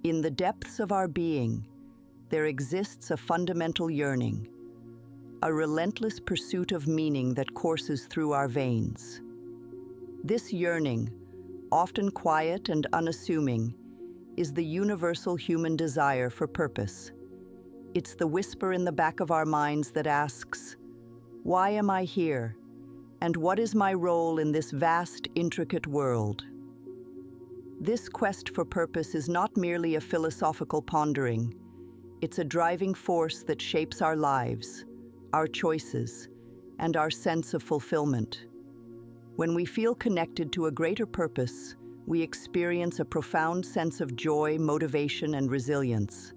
In the depths of our being, there exists a fundamental yearning, a relentless pursuit of meaning that courses through our veins. This yearning, often quiet and unassuming, is the universal human desire for purpose. It's the whisper in the back of our minds that asks, "Why am I here? And what is my role in this vast, intricate world?" This quest for purpose is not merely a philosophical pondering. It's a driving force that shapes our lives, our choices, and our sense of fulfillment. When we feel connected to a greater purpose, we experience a profound sense of joy, motivation, and resilience.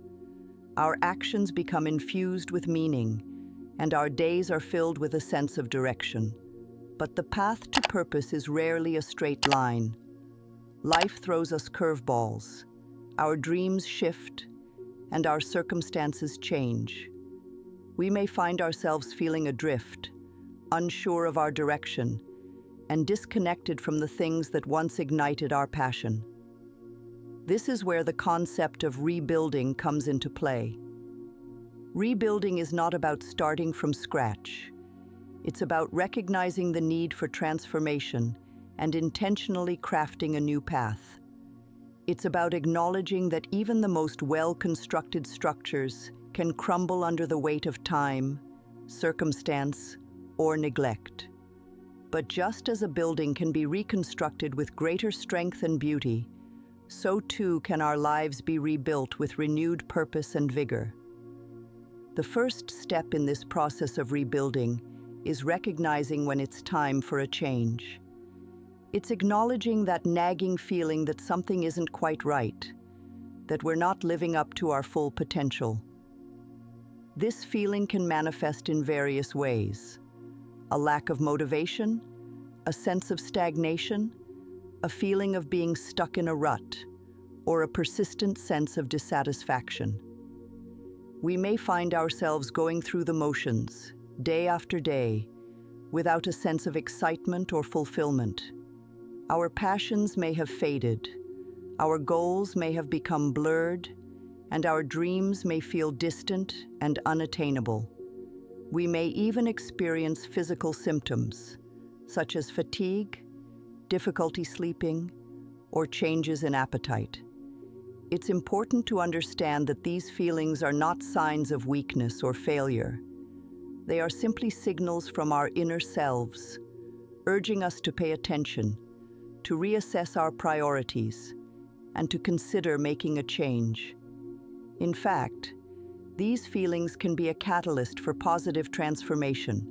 Our actions become infused with meaning, and our days are filled with a sense of direction. But the path to purpose is rarely a straight line. Life throws us curveballs. Our dreams shift, and our circumstances change. We may find ourselves feeling adrift, unsure of our direction, and disconnected from the things that once ignited our passion. This is where the concept of rebuilding comes into play. Rebuilding is not about starting from scratch. It's about recognizing the need for transformation and intentionally crafting a new path. It's about acknowledging that even the most well-constructed structures can crumble under the weight of time, circumstance, or neglect. But just as a building can be reconstructed with greater strength and beauty, so too can our lives be rebuilt with renewed purpose and vigor. The first step in this process of rebuilding is recognizing when it's time for a change. It's acknowledging that nagging feeling that something isn't quite right, that we're not living up to our full potential. This feeling can manifest in various ways: a lack of motivation, a sense of stagnation, a feeling of being stuck in a rut, or a persistent sense of dissatisfaction. We may find ourselves going through the motions, day after day, without a sense of excitement or fulfillment. Our passions may have faded, our goals may have become blurred, and our dreams may feel distant and unattainable. We may even experience physical symptoms, such as fatigue, difficulty sleeping, or changes in appetite. It's important to understand that these feelings are not signs of weakness or failure. They are simply signals from our inner selves, urging us to pay attention, to reassess our priorities, and to consider making a change. In fact, these feelings can be a catalyst for positive transformation,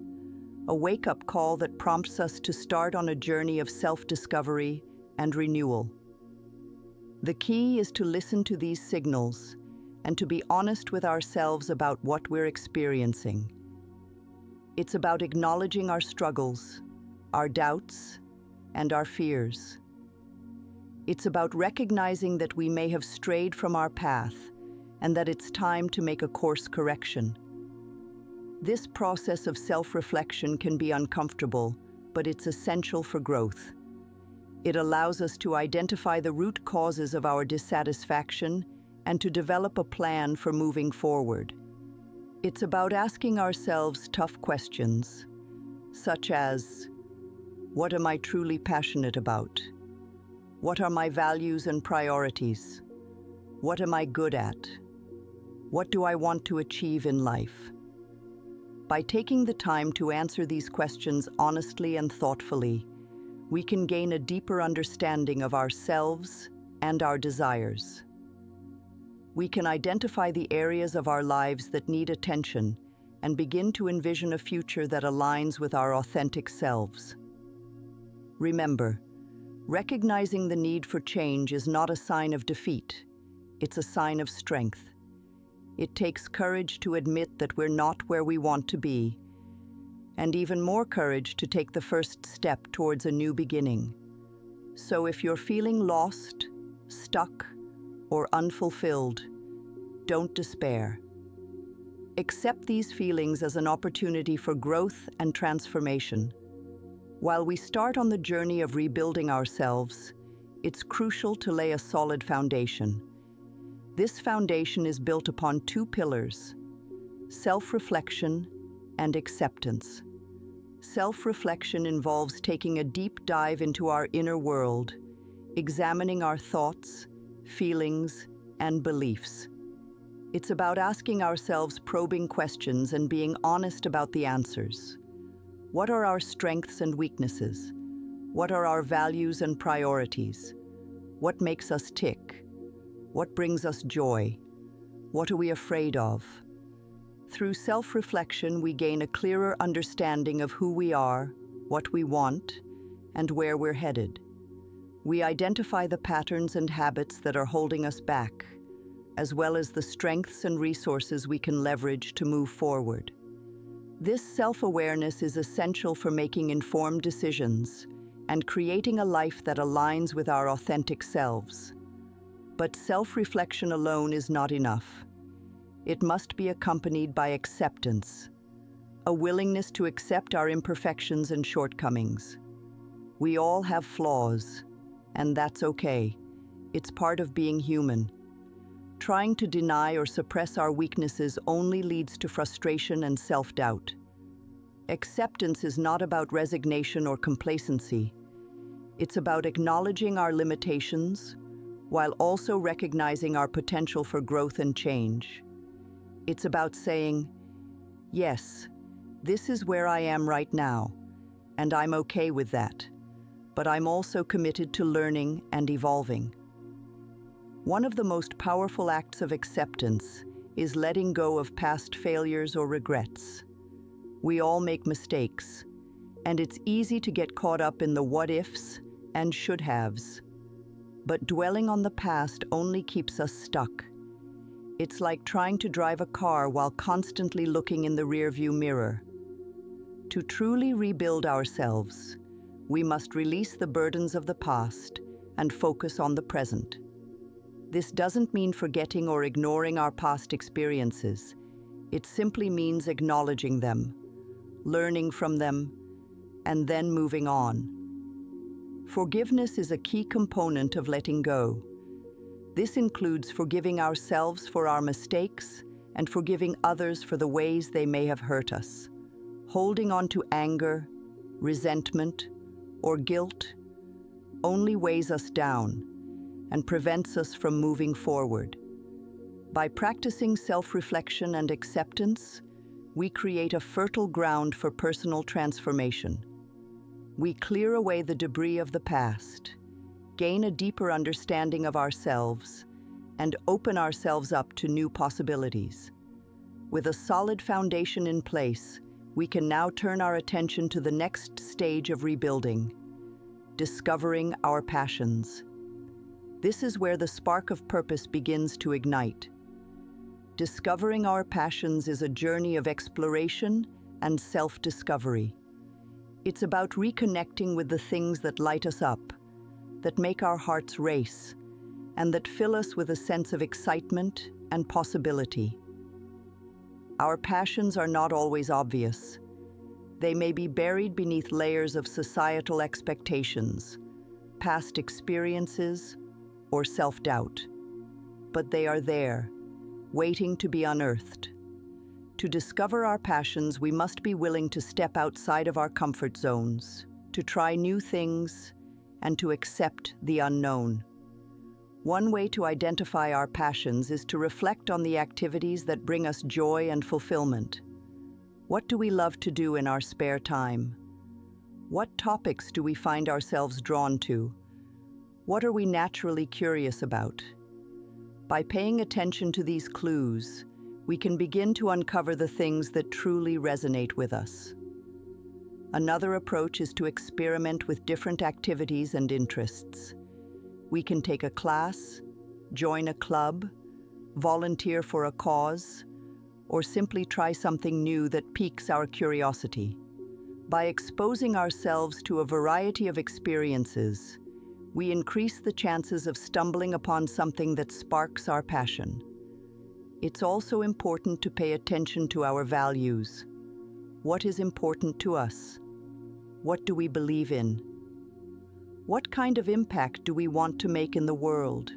a wake-up call that prompts us to start on a journey of self-discovery and renewal. The key is to listen to these signals and to be honest with ourselves about what we're experiencing. It's about acknowledging our struggles, our doubts, and our fears. It's about recognizing that we may have strayed from our path and that it's time to make a course correction. This process of self-reflection can be uncomfortable, but it's essential for growth. It allows us to identify the root causes of our dissatisfaction and to develop a plan for moving forward. It's about asking ourselves tough questions, such as, what am I truly passionate about? What are my values and priorities? What am I good at? What do I want to achieve in life? By taking the time to answer these questions honestly and thoughtfully, we can gain a deeper understanding of ourselves and our desires. We can identify the areas of our lives that need attention and begin to envision a future that aligns with our authentic selves. Remember, recognizing the need for change is not a sign of defeat, it's a sign of strength. It takes courage to admit that we're not where we want to be, and even more courage to take the first step towards a new beginning. So if you're feeling lost, stuck, or unfulfilled, don't despair. Accept these feelings as an opportunity for growth and transformation. While we start on the journey of rebuilding ourselves, it's crucial to lay a solid foundation. This foundation is built upon two pillars: self-reflection and acceptance. Self-reflection involves taking a deep dive into our inner world, examining our thoughts, feelings, and beliefs. It's about asking ourselves probing questions and being honest about the answers. What are our strengths and weaknesses? What are our values and priorities? What makes us tick? What brings us joy? What are we afraid of? Through self-reflection, we gain a clearer understanding of who we are, what we want, and where we're headed. We identify the patterns and habits that are holding us back, as well as the strengths and resources we can leverage to move forward. This self-awareness is essential for making informed decisions and creating a life that aligns with our authentic selves. But self-reflection alone is not enough. It must be accompanied by acceptance, a willingness to accept our imperfections and shortcomings. We all have flaws, and that's okay. It's part of being human. Trying to deny or suppress our weaknesses only leads to frustration and self-doubt. Acceptance is not about resignation or complacency. It's about acknowledging our limitations while also recognizing our potential for growth and change. It's about saying, yes, this is where I am right now, and I'm okay with that, but I'm also committed to learning and evolving. One of the most powerful acts of acceptance is letting go of past failures or regrets. We all make mistakes, and it's easy to get caught up in the what-ifs and should-haves. But dwelling on the past only keeps us stuck. It's like trying to drive a car while constantly looking in the rearview mirror. To truly rebuild ourselves, we must release the burdens of the past and focus on the present. This doesn't mean forgetting or ignoring our past experiences. It simply means acknowledging them, learning from them, and then moving on. Forgiveness is a key component of letting go. This includes forgiving ourselves for our mistakes and forgiving others for the ways they may have hurt us. Holding on to anger, resentment, or guilt only weighs us down and prevents us from moving forward. By practicing self-reflection and acceptance, we create a fertile ground for personal transformation. We clear away the debris of the past, gain a deeper understanding of ourselves, and open ourselves up to new possibilities. With a solid foundation in place, we can now turn our attention to the next stage of rebuilding, discovering our passions. This is where the spark of purpose begins to ignite. Discovering our passions is a journey of exploration and self-discovery. It's about reconnecting with the things that light us up, that make our hearts race, and that fill us with a sense of excitement and possibility. Our passions are not always obvious. They may be buried beneath layers of societal expectations, past experiences, or self-doubt. But they are there, waiting to be unearthed. To discover our passions, we must be willing to step outside of our comfort zones, to try new things, and to accept the unknown. One way to identify our passions is to reflect on the activities that bring us joy and fulfillment. What do we love to do in our spare time? What topics do we find ourselves drawn to? What are we naturally curious about? By paying attention to these clues, we can begin to uncover the things that truly resonate with us. Another approach is to experiment with different activities and interests. We can take a class, join a club, volunteer for a cause, or simply try something new that piques our curiosity. By exposing ourselves to a variety of experiences, we increase the chances of stumbling upon something that sparks our passion. It's also important to pay attention to our values. What is important to us? What do we believe in? What kind of impact do we want to make in the world?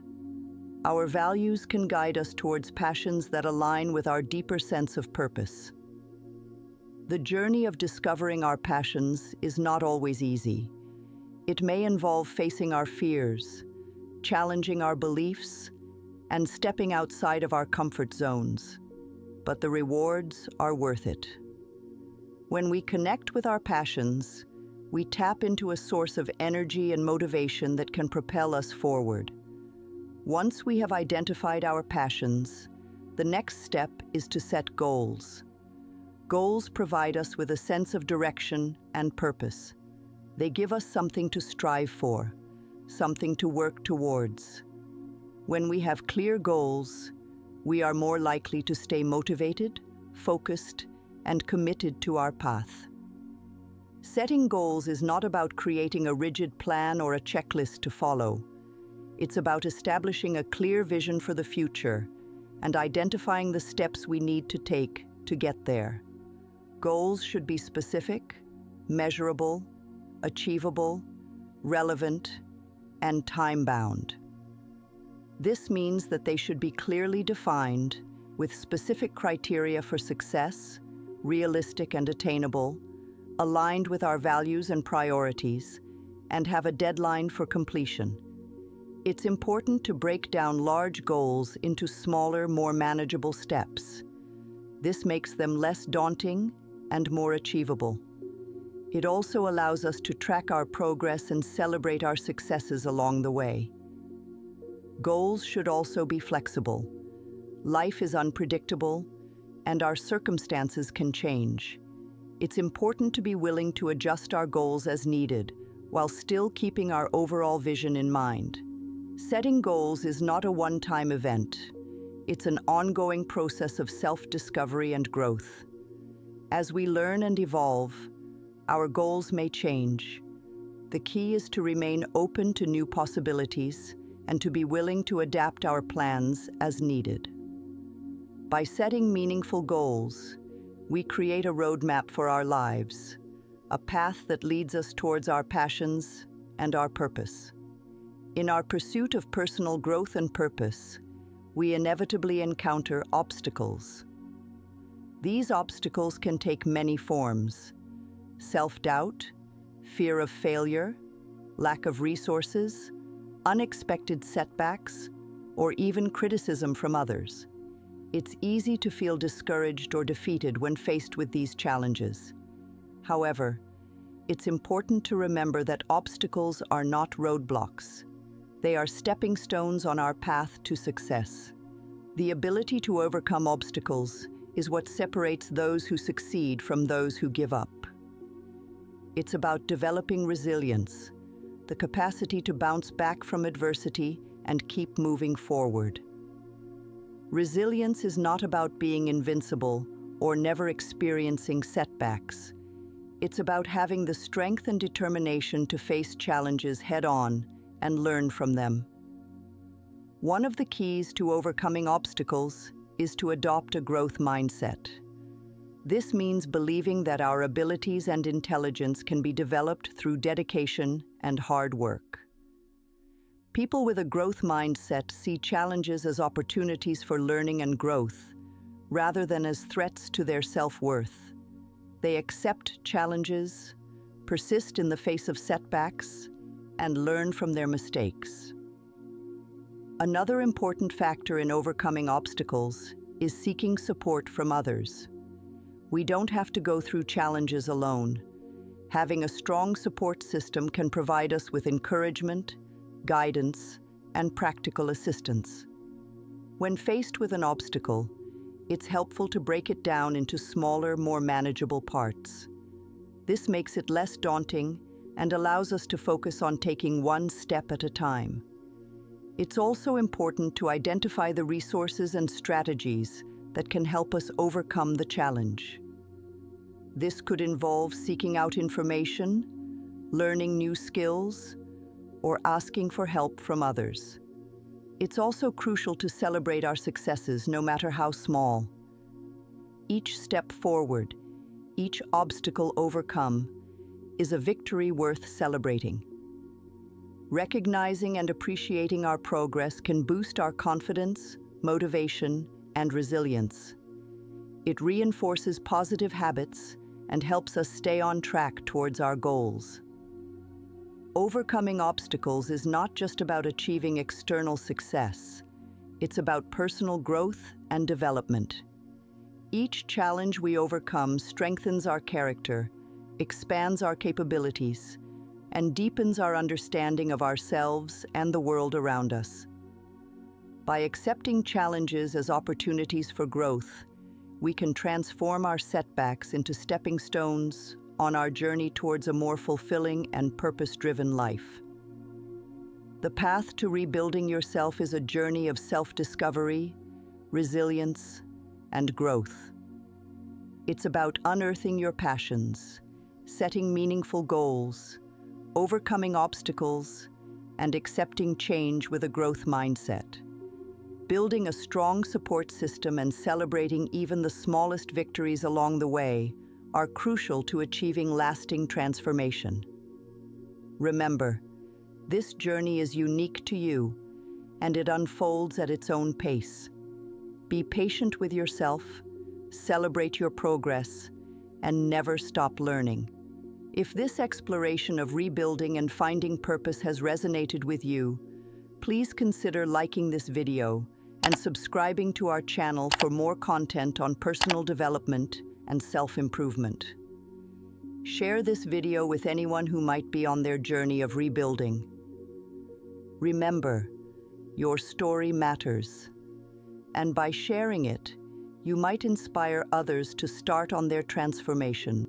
Our values can guide us towards passions that align with our deeper sense of purpose. The journey of discovering our passions is not always easy. It may involve facing our fears, challenging our beliefs, and stepping outside of our comfort zones. But the rewards are worth it. When we connect with our passions, we tap into a source of energy and motivation that can propel us forward. Once we have identified our passions, the next step is to set goals. Goals provide us with a sense of direction and purpose. They give us something to strive for, something to work towards. When we have clear goals, we are more likely to stay motivated, focused, and committed to our path. Setting goals is not about creating a rigid plan or a checklist to follow. It's about establishing a clear vision for the future and identifying the steps we need to take to get there. Goals should be specific, measurable, achievable, relevant, and time-bound. This means that they should be clearly defined with specific criteria for success, realistic and attainable, aligned with our values and priorities, and have a deadline for completion. It's important to break down large goals into smaller, more manageable steps. This makes them less daunting and more achievable. It also allows us to track our progress and celebrate our successes along the way. Goals should also be flexible. Life is unpredictable, and our circumstances can change. It's important to be willing to adjust our goals as needed, while still keeping our overall vision in mind. Setting goals is not a one-time event. It's an ongoing process of self-discovery and growth. As we learn and evolve, our goals may change. The key is to remain open to new possibilities and to be willing to adapt our plans as needed. By setting meaningful goals, we create a roadmap for our lives, a path that leads us towards our passions and our purpose. In our pursuit of personal growth and purpose, we inevitably encounter obstacles. These obstacles can take many forms: self-doubt, fear of failure, lack of resources, unexpected setbacks, or even criticism from others. It's easy to feel discouraged or defeated when faced with these challenges. However, it's important to remember that obstacles are not roadblocks. They are stepping stones on our path to success. The ability to overcome obstacles is what separates those who succeed from those who give up. It's about developing resilience, the capacity to bounce back from adversity and keep moving forward. Resilience is not about being invincible or never experiencing setbacks. It's about having the strength and determination to face challenges head-on and learn from them. One of the keys to overcoming obstacles is to adopt a growth mindset. This means believing that our abilities and intelligence can be developed through dedication and hard work. People with a growth mindset see challenges as opportunities for learning and growth, rather than as threats to their self-worth. They accept challenges, persist in the face of setbacks, and learn from their mistakes. Another important factor in overcoming obstacles is seeking support from others. We don't have to go through challenges alone. Having a strong support system can provide us with encouragement, guidance, and practical assistance. When faced with an obstacle, it's helpful to break it down into smaller, more manageable parts. This makes it less daunting and allows us to focus on taking one step at a time. It's also important to identify the resources and strategies that can help us overcome the challenge. This could involve seeking out information, learning new skills, or asking for help from others. It's also crucial to celebrate our successes, no matter how small. Each step forward, each obstacle overcome, is a victory worth celebrating. Recognizing and appreciating our progress can boost our confidence, motivation, and resilience. It reinforces positive habits and helps us stay on track towards our goals. Overcoming obstacles is not just about achieving external success. It's about personal growth and development. Each challenge we overcome strengthens our character, expands our capabilities, and deepens our understanding of ourselves and the world around us. By accepting challenges as opportunities for growth, we can transform our setbacks into stepping stones on our journey towards a more fulfilling and purpose-driven life. The path to rebuilding yourself is a journey of self-discovery, resilience, and growth. It's about unearthing your passions, setting meaningful goals, overcoming obstacles, and accepting change with a growth mindset. Building a strong support system and celebrating even the smallest victories along the way are crucial to achieving lasting transformation. Remember, this journey is unique to you, and it unfolds at its own pace. Be patient with yourself, celebrate your progress, and never stop learning. If this exploration of rebuilding and finding purpose has resonated with you, please consider liking this video and subscribing to our channel for more content on personal development and self-improvement. Share this video with anyone who might be on their journey of rebuilding. Remember, your story matters, and by sharing it, you might inspire others to start on their transformation.